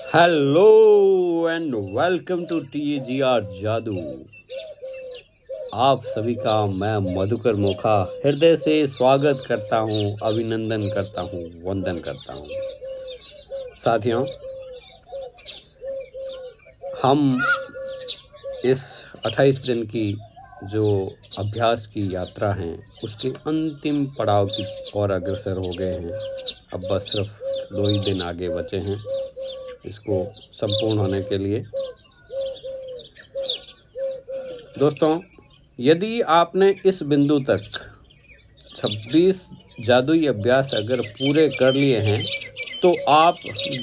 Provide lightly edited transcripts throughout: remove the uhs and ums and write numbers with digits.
Hello and welcome to TGR जादू। आप सभी का मैं मधुकर मोखा हृदय से स्वागत करता हूँ, अभिनंदन करता हूँ, वंदन करता हूँ। साथियों, हम इस 28 दिन की जो अभ्यास की यात्रा है उसके अंतिम पड़ाव की ओर अग्रसर हो गए हैं। अब बस सिर्फ 2 ही दिन आगे बचे हैं इसको संपूर्ण होने के लिए। दोस्तों, यदि आपने इस बिंदु तक 26 जादुई अभ्यास अगर पूरे कर लिए हैं तो आप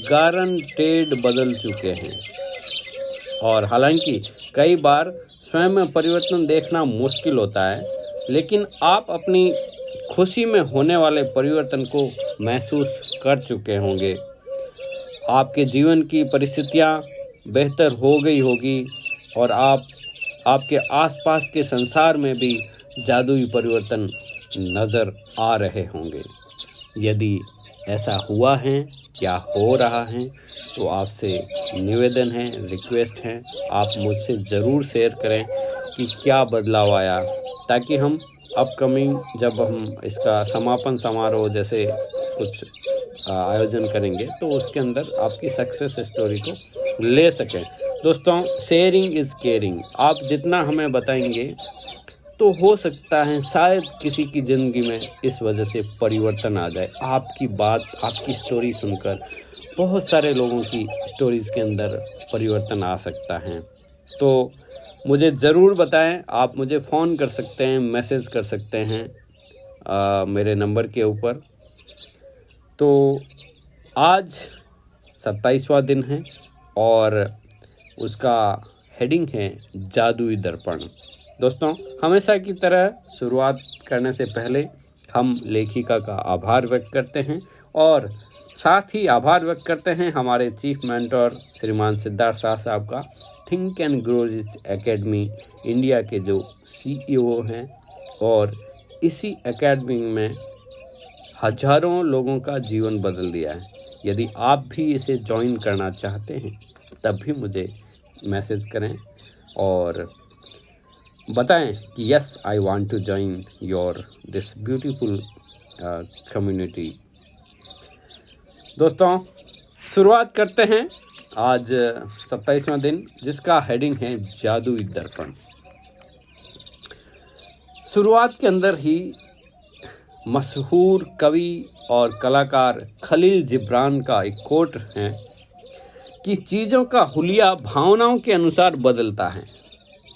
गारंटेड बदल चुके हैं। और हालांकि कई बार स्वयं में परिवर्तन देखना मुश्किल होता है, लेकिन आप अपनी खुशी में होने वाले परिवर्तन को महसूस कर चुके होंगे। आपके जीवन की परिस्थितियां बेहतर हो गई होगी और आपके आसपास के संसार में भी जादुई परिवर्तन नज़र आ रहे होंगे। यदि ऐसा हुआ है या हो रहा है तो आपसे निवेदन है, रिक्वेस्ट है, आप मुझसे ज़रूर शेयर करें कि क्या बदलाव आया, ताकि हम अपकमिंग जब हम इसका समापन समारोह जैसे कुछ आयोजन करेंगे तो उसके अंदर आपकी सक्सेस स्टोरी को ले सकें। दोस्तों, शेयरिंग इज़ केयरिंग। आप जितना हमें बताएंगे तो हो सकता है शायद किसी की ज़िंदगी में इस वजह से परिवर्तन आ जाए। आपकी बात, आपकी स्टोरी सुनकर बहुत सारे लोगों की स्टोरीज़ के अंदर परिवर्तन आ सकता है। तो मुझे ज़रूर बताएं। आप मुझे फ़ोन कर सकते हैं, मैसेज कर सकते हैं मेरे नंबर के ऊपर। तो आज 27वां दिन है और उसका हेडिंग है जादुई दर्पण। दोस्तों, हमेशा की तरह शुरुआत करने से पहले हम लेखिका का आभार व्यक्त करते हैं और साथ ही आभार व्यक्त करते हैं हमारे चीफ मेंटर श्रीमान सिद्धार्थ शाह साहब का, think and grow rich academy India के जो CEO हैं। और इसी एकेडमी में हजारों लोगों का जीवन बदल दिया है। यदि आप भी इसे ज्वाइन करना चाहते हैं तब भी मुझे मैसेज करें और बताएं कि yes, I want to join your this beautiful community. दोस्तों, शुरुआत करते हैं आज 27वां दिन, जिसका हेडिंग है जादुई दर्पण। शुरुआत के अंदर ही मशहूर कवि और कलाकार खलील जिब्रान का एक कोट है कि चीज़ों का हुलिया भावनाओं के अनुसार बदलता है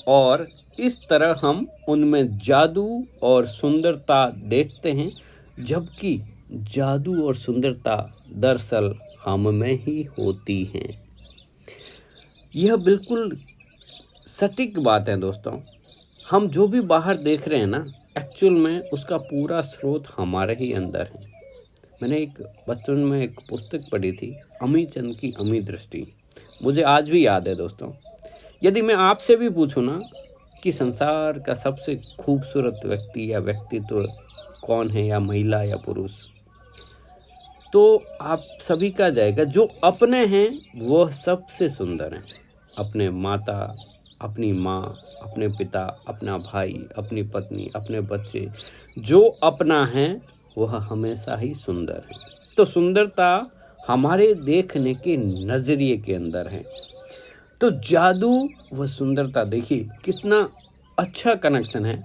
और इस तरह हम उनमें जादू और सुंदरता देखते हैं, जबकि जादू और सुंदरता दरअसल हम में ही होती हैं। यह बिल्कुल सटीक बात है दोस्तों। हम जो भी बाहर देख रहे हैं ना, एक्चुअल में उसका पूरा स्रोत हमारे ही अंदर है। मैंने एक बचपन में एक पुस्तक पढ़ी थी, अमी चंद की अमी दृष्टि। मुझे आज भी याद है दोस्तों। यदि मैं आपसे भी पूछूं ना कि संसार का सबसे खूबसूरत व्यक्ति या व्यक्तित्व कौन है, या महिला या पुरुष, तो आप सभी का जाएगा जो अपने हैं वह सबसे सुंदर हैं। अपने माता, अपनी माँ, अपने पिता, अपना भाई, अपनी पत्नी, अपने बच्चे, जो अपना है वह हमेशा ही सुंदर है। तो सुंदरता हमारे देखने के नज़रिए के अंदर है। तो जादू व सुंदरता, देखिए कितना अच्छा कनेक्शन है।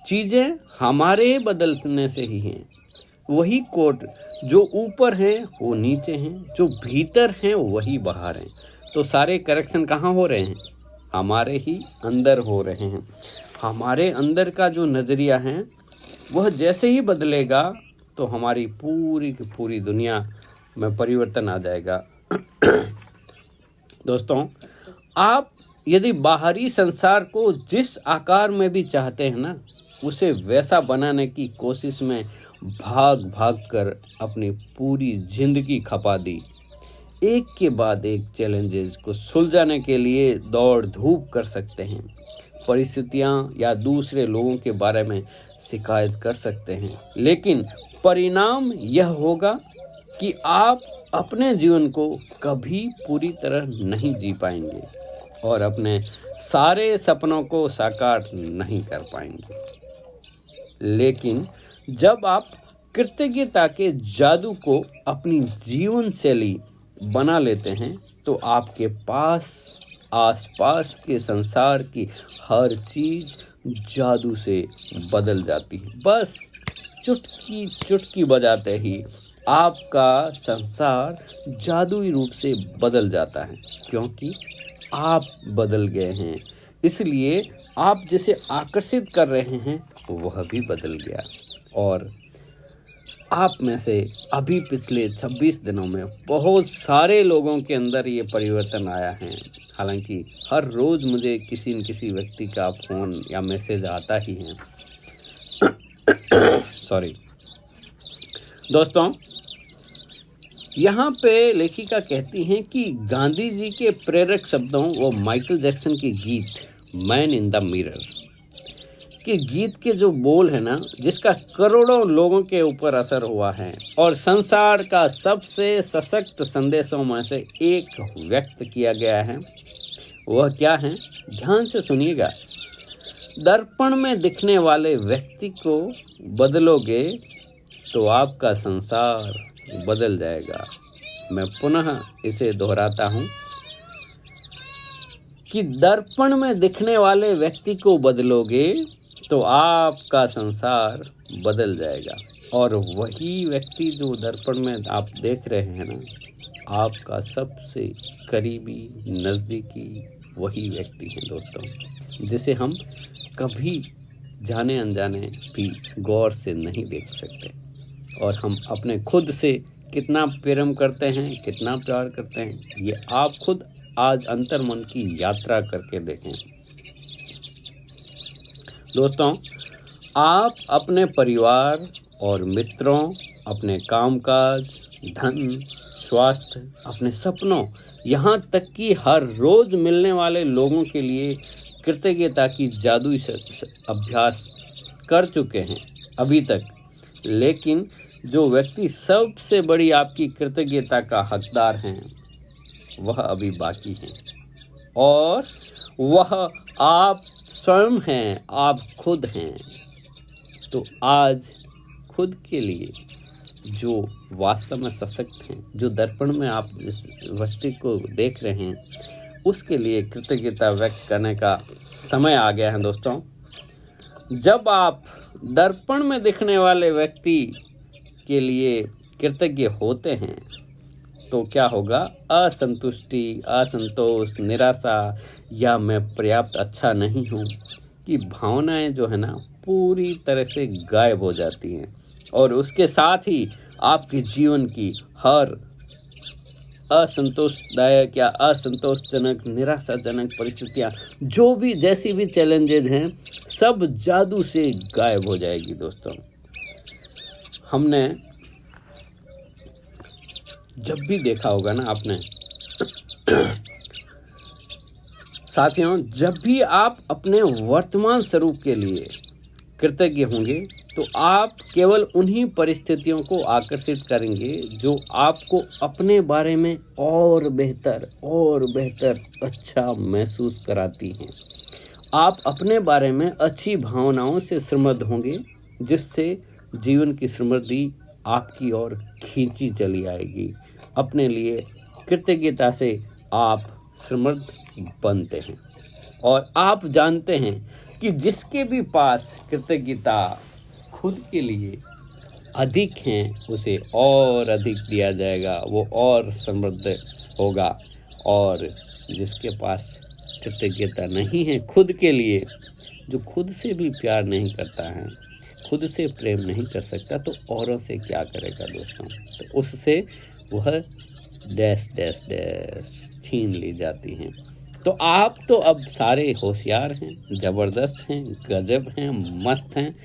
चीज़ें हमारे बदलने से ही हैं। वही कोट, जो ऊपर हैं वो नीचे हैं, जो भीतर हैं वही बाहर हैं। तो सारे करेक्शन कहाँ हो रहे हैं? हमारे ही अंदर हो रहे हैं। हमारे अंदर का जो नज़रिया है वह जैसे ही बदलेगा तो हमारी पूरी की पूरी दुनिया में परिवर्तन आ जाएगा। दोस्तों, आप यदि बाहरी संसार को जिस आकार में भी चाहते हैं ना, उसे वैसा बनाने की कोशिश में भाग भाग कर अपनी पूरी जिंदगी खपा दी। एक के बाद एक चैलेंजेस को सुलझाने के लिए दौड़ धूप कर सकते हैं। परिस्थितियां या दूसरे लोगों के बारे में शिकायत कर सकते हैं, लेकिन परिणाम यह होगा कि आप अपने जीवन को कभी पूरी तरह नहीं जी पाएंगे और अपने सारे सपनों को साकार नहीं कर पाएंगे। लेकिन जब आप कृतज्ञता के जादू को अपनी जीवन शैली बना लेते हैं तो आपके पास आसपास के संसार की हर चीज जादू से बदल जाती है। बस चुटकी चुटकी बजाते ही आपका संसार जादुई रूप से बदल जाता है, क्योंकि आप बदल गए हैं। इसलिए आप जिसे आकर्षित कर रहे हैं वह भी बदल गया और आप में से अभी पिछले 26 दिनों में बहुत सारे लोगों के अंदर ये परिवर्तन आया है। हालांकि हर रोज़ मुझे किसी न किसी व्यक्ति का फ़ोन या मैसेज आता ही है। सॉरी दोस्तों, यहाँ पे लेखिका कहती हैं कि गांधी जी के प्रेरक शब्दों व माइकल जैक्सन के गीत मैन इन द मिरर के गीत के जो बोल है ना, जिसका करोड़ों लोगों के ऊपर असर हुआ है और संसार का सबसे सशक्त संदेशों में से एक व्यक्त किया गया है, वह क्या है? ध्यान से सुनिएगा। दर्पण में दिखने वाले व्यक्ति को बदलोगे तो आपका संसार बदल जाएगा। मैं पुनः इसे दोहराता हूँ कि दर्पण में दिखने वाले व्यक्ति को बदलोगे तो आपका संसार बदल जाएगा। और वही व्यक्ति जो दर्पण में आप देख रहे हैं ना, आपका सबसे करीबी नज़दीकी वही व्यक्ति है दोस्तों, जिसे हम कभी जाने अनजाने भी गौर से नहीं देख सकते। और हम अपने खुद से कितना प्रेम करते हैं, कितना प्यार करते हैं, ये आप खुद आज अंतर्मन की यात्रा करके देखें। दोस्तों, आप अपने परिवार और मित्रों, अपने कामकाज, धन, स्वास्थ्य, अपने सपनों, यहाँ तक कि हर रोज़ मिलने वाले लोगों के लिए कृतज्ञता की जादुई अभ्यास कर चुके हैं अभी तक। लेकिन जो व्यक्ति सबसे बड़ी आपकी कृतज्ञता का हकदार हैं, वह अभी बाकी हैं और वह आप स्वयं हैं, आप खुद हैं। तो आज खुद के लिए जो वास्तव में सशक्त हैं, जो दर्पण में आप जिस व्यक्ति को देख रहे हैं, उसके लिए कृतज्ञता व्यक्त करने का समय आ गया है दोस्तों। जब आप दर्पण में दिखने वाले व्यक्ति के लिए कृतज्ञ होते हैं तो क्या होगा? असंतुष्टि, असंतोष, निराशा या मैं पर्याप्त अच्छा नहीं हूँ की भावनाएं जो है ना, पूरी तरह से गायब हो जाती हैं। और उसके साथ ही आपके जीवन की हर असंतोषदायक या असंतोषजनक, निराशाजनक परिस्थितियाँ, जो भी जैसी भी चैलेंजेज हैं, सब जादू से गायब हो जाएगी दोस्तों। हमने जब भी देखा होगा ना आपने साथियों, जब भी आप अपने वर्तमान स्वरूप के लिए कृतज्ञ होंगे तो आप केवल उन्हीं परिस्थितियों को आकर्षित करेंगे जो आपको अपने बारे में और बेहतर अच्छा महसूस कराती हैं। आप अपने बारे में अच्छी भावनाओं से समृद्ध होंगे, जिससे जीवन की समृद्धि आपकी ओर खींची चली आएगी। अपने लिए कृतज्ञता से आप समृद्ध बनते हैं और आप जानते हैं कि जिसके भी पास कृतज्ञता खुद के लिए अधिक हैं, उसे और अधिक दिया जाएगा, वो और समृद्ध होगा। और जिसके पास कृतज्ञता नहीं है खुद के लिए, जो खुद से भी प्यार नहीं करता है, खुद से प्रेम नहीं कर सकता, तो औरों से क्या करेगा दोस्तों? तो उससे वह डैश डैश डैश छीन ली जाती हैं। तो आप तो अब सारे होशियार हैं, ज़बरदस्त हैं, गजब हैं, मस्त हैं,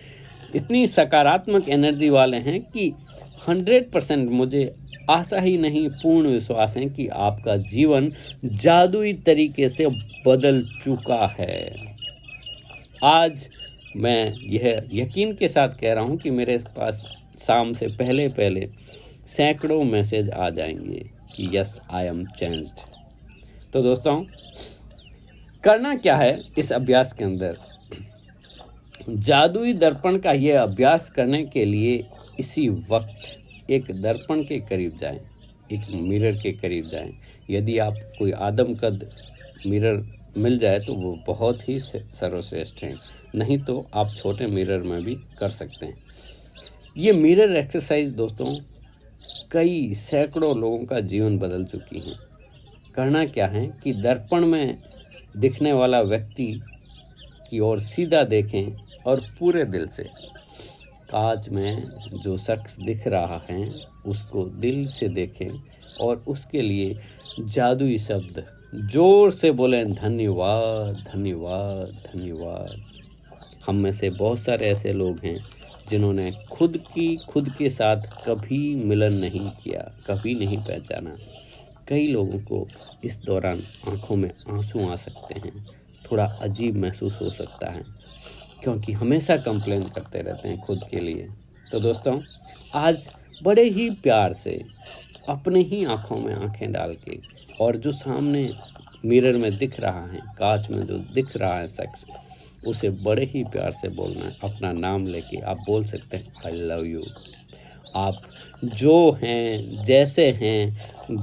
इतनी सकारात्मक एनर्जी वाले हैं कि 100% मुझे आशा ही नहीं, पूर्ण विश्वास है कि आपका जीवन जादुई तरीके से बदल चुका है। आज मैं यह यकीन के साथ कह रहा हूँ कि मेरे पास शाम से पहले सैकड़ों मैसेज आ जाएंगे कि यस आई एम चेंज्ड। तो दोस्तों, करना क्या है इस अभ्यास के अंदर? जादुई दर्पण का यह अभ्यास करने के लिए इसी वक्त एक दर्पण के करीब जाएं, एक मिरर के करीब जाएं। यदि आप कोई आदमकद मिरर मिल जाए तो वो बहुत ही सर्वश्रेष्ठ हैं, नहीं तो आप छोटे मिरर में भी कर सकते हैं। ये मिरर एक्सरसाइज दोस्तों कई सैकड़ों लोगों का जीवन बदल चुकी है। करना क्या है कि दर्पण में दिखने वाला व्यक्ति की ओर सीधा देखें और पूरे दिल से, कांच में जो शख्स दिख रहा है उसको दिल से देखें और उसके लिए जादुई शब्द जोर से बोलें, धन्यवाद धन्यवाद धन्यवाद। हम में से बहुत सारे ऐसे लोग हैं जिन्होंने खुद के साथ कभी मिलन नहीं किया, कभी नहीं पहचाना। कई लोगों को इस दौरान आंखों में आंसू आ सकते हैं, थोड़ा अजीब महसूस हो सकता है, क्योंकि हमेशा कंप्लेन करते रहते हैं खुद के लिए। तो दोस्तों, आज बड़े ही प्यार से अपने ही आंखों में आंखें डाल के और जो सामने मिरर में दिख रहा है, कांच में जो दिख रहा है शख्स, उसे बड़े ही प्यार से बोलना है। अपना नाम लेके आप बोल सकते हैं, आई लव यू। आप जो हैं, जैसे हैं,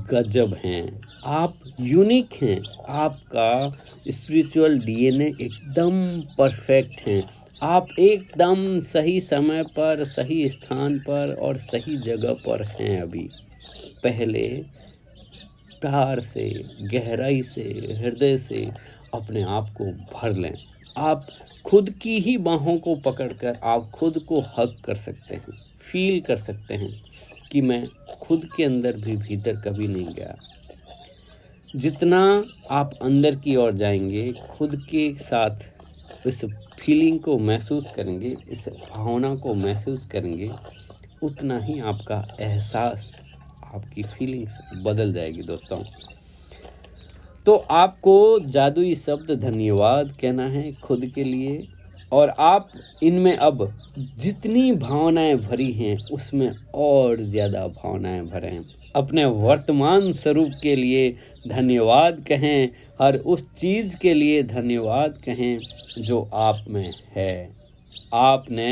गजब हैं, आप यूनिक हैं, आपका स्पिरिचुअल डीएनए एकदम परफेक्ट हैं, आप एकदम सही समय पर, सही स्थान पर और सही जगह पर हैं। अभी पहले प्यार से, गहराई से, हृदय से अपने आप को भर लें। आप खुद की ही बाहों को पकड़कर आप खुद को हग कर सकते हैं, फील कर सकते हैं कि मैं खुद के अंदर भी भीतर कभी नहीं गया। जितना आप अंदर की ओर जाएंगे, खुद के साथ इस फीलिंग को महसूस करेंगे, इस भावना को महसूस करेंगे, उतना ही आपका एहसास, आपकी फीलिंग्स बदल जाएगी दोस्तों। तो आपको जादुई शब्द धन्यवाद कहना है खुद के लिए, और आप इनमें अब जितनी भावनाएं भरी हैं उसमें और ज़्यादा भावनाएं भरें। अपने वर्तमान स्वरूप के लिए धन्यवाद कहें, हर उस चीज़ के लिए धन्यवाद कहें जो आप में है। आपने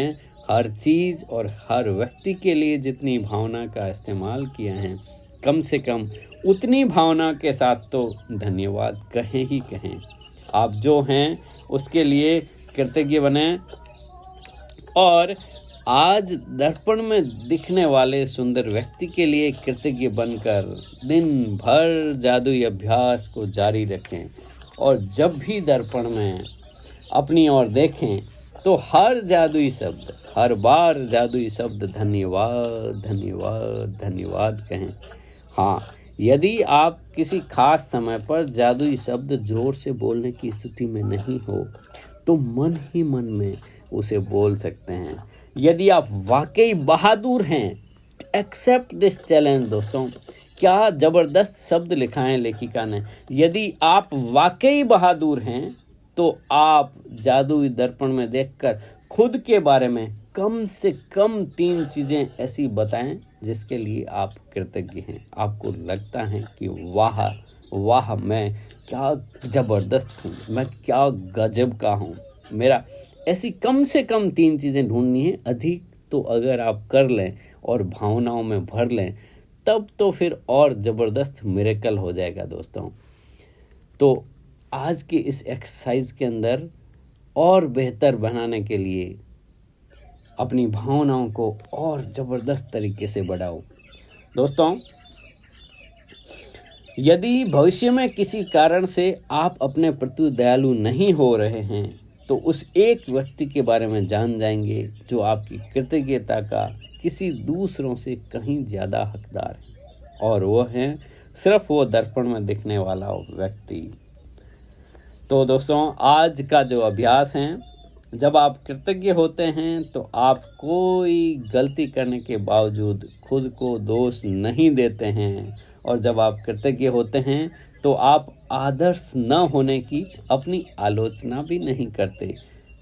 हर चीज़ और हर व्यक्ति के लिए जितनी भावना का इस्तेमाल किया है, कम से कम उतनी भावना के साथ तो धन्यवाद कहें ही कहें। आप जो हैं उसके लिए कृतज्ञ बने, और आज दर्पण में दिखने वाले सुंदर व्यक्ति के लिए कृतज्ञ बनकर दिन भर जादुई अभ्यास को जारी रखें। और जब भी दर्पण में अपनी ओर देखें तो हर जादुई शब्द, हर बार जादुई शब्द धन्यवाद धन्यवाद धन्यवाद कहें। हाँ, यदि आप किसी खास समय पर जादुई शब्द जोर से बोलने की स्थिति में नहीं हो तो मन ही मन में उसे बोल सकते हैं। यदि आप वाकई बहादुर हैं, एक्सेप्ट दिस चैलेंज दोस्तों। क्या ज़बरदस्त शब्द लिखा है लेखिका ने। यदि आप वाकई बहादुर हैं तो आप जादुई दर्पण में देखकर खुद के बारे में कम से कम 3 चीज़ें ऐसी बताएं जिसके लिए आप कृतज्ञ हैं। आपको लगता है कि वाह वाह, मैं क्या ज़बरदस्त हूँ, मैं क्या गजब का हूँ। मेरा ऐसी कम से कम 3 चीज़ें ढूंढनी है। अधिक तो अगर आप कर लें और भावनाओं में भर लें तब तो फिर और ज़बरदस्त मिरेकल हो जाएगा दोस्तों। तो आज के इस एक्सरसाइज के अंदर और बेहतर बनाने के लिए अपनी भावनाओं को और ज़बरदस्त तरीके से बढ़ाओ दोस्तों। यदि भविष्य में किसी कारण से आप अपने प्रति दयालु नहीं हो रहे हैं तो उस एक व्यक्ति के बारे में जान जाएंगे जो आपकी कृतज्ञता का किसी दूसरों से कहीं ज़्यादा हकदार है, और वो है सिर्फ वो दर्पण में दिखने वाला व्यक्ति। तो दोस्तों, आज का जो अभ्यास है, जब आप कृतज्ञ होते हैं तो आप कोई गलती करने के बावजूद खुद को दोष नहीं देते हैं, और जब आप कृतज्ञ होते हैं तो आप आदर्श न होने की अपनी आलोचना भी नहीं करते।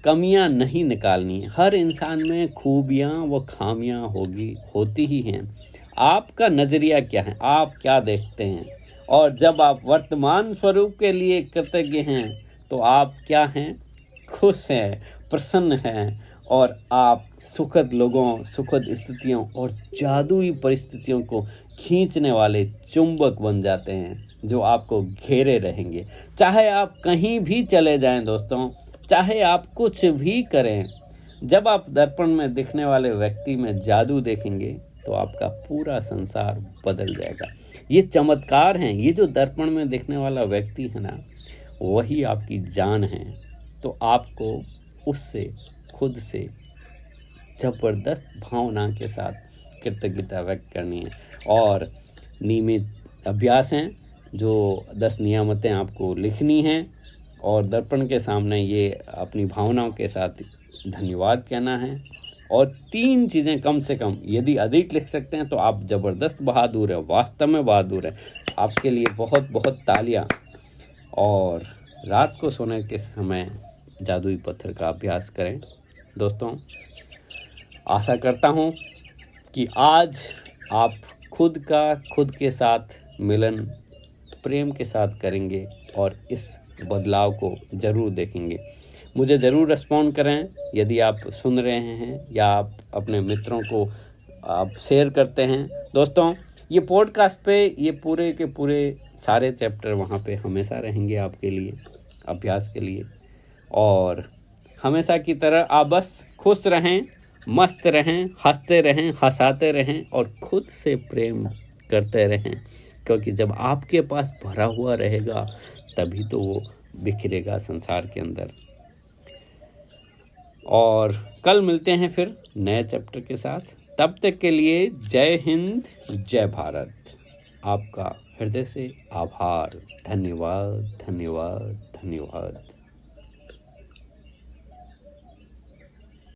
कमियां नहीं निकालनी। हर इंसान में खूबियां व खामियां होती ही हैं। आपका नज़रिया क्या है, आप क्या देखते हैं। और जब आप वर्तमान स्वरूप के लिए कृतज्ञ हैं तो आप क्या हैं, खुश हैं, प्रसन्न हैं, और आप सुखद लोगों, सुखद स्थितियों और जादुई परिस्थितियों को खींचने वाले चुंबक बन जाते हैं जो आपको घेरे रहेंगे। चाहे आप कहीं भी चले जाएं दोस्तों, चाहे आप कुछ भी करें, जब आप दर्पण में दिखने वाले व्यक्ति में जादू देखेंगे तो आपका पूरा संसार बदल जाएगा। ये चमत्कार हैं, ये जो दर्पण में दिखने वाला व्यक्ति है ना, वही आपकी जान है। तो आपको उससे, खुद से ज़बरदस्त भावना के साथ कृतज्ञता व्यक्त करनी है। और नियमित अभ्यास हैं, जो 10 नियामतें आपको लिखनी हैं और दर्पण के सामने ये अपनी भावनाओं के साथ धन्यवाद कहना है। और 3 चीज़ें कम से कम, यदि अधिक लिख सकते हैं तो आप ज़बरदस्त बहादुर हैं, वास्तव में बहादुर हैं। आपके लिए बहुत बहुत तालियां। और रात को सोने के समय जादुई पत्थर का अभ्यास करें। दोस्तों, आशा करता हूँ कि आज आप खुद के साथ मिलन प्रेम के साथ करेंगे और इस बदलाव को ज़रूर देखेंगे। मुझे ज़रूर रिस्पॉन्ड करें यदि आप सुन रहे हैं या आप अपने मित्रों को आप शेयर करते हैं। दोस्तों, ये पॉडकास्ट पे ये पूरे के पूरे सारे चैप्टर वहाँ पे हमेशा रहेंगे आपके लिए, अभ्यास के लिए। और हमेशा की तरह आप बस खुश रहें, मस्त रहें, हंसते रहें, हंसाते रहें और खुद से प्रेम करते रहें, क्योंकि जब आपके पास भरा हुआ रहेगा तभी तो वो बिखरेगा संसार के अंदर। और कल मिलते हैं फिर नए चैप्टर के साथ। तब तक के लिए जय हिंद, जय भारत। आपका हृदय से आभार। धन्यवाद, धन्यवाद, धन्यवाद।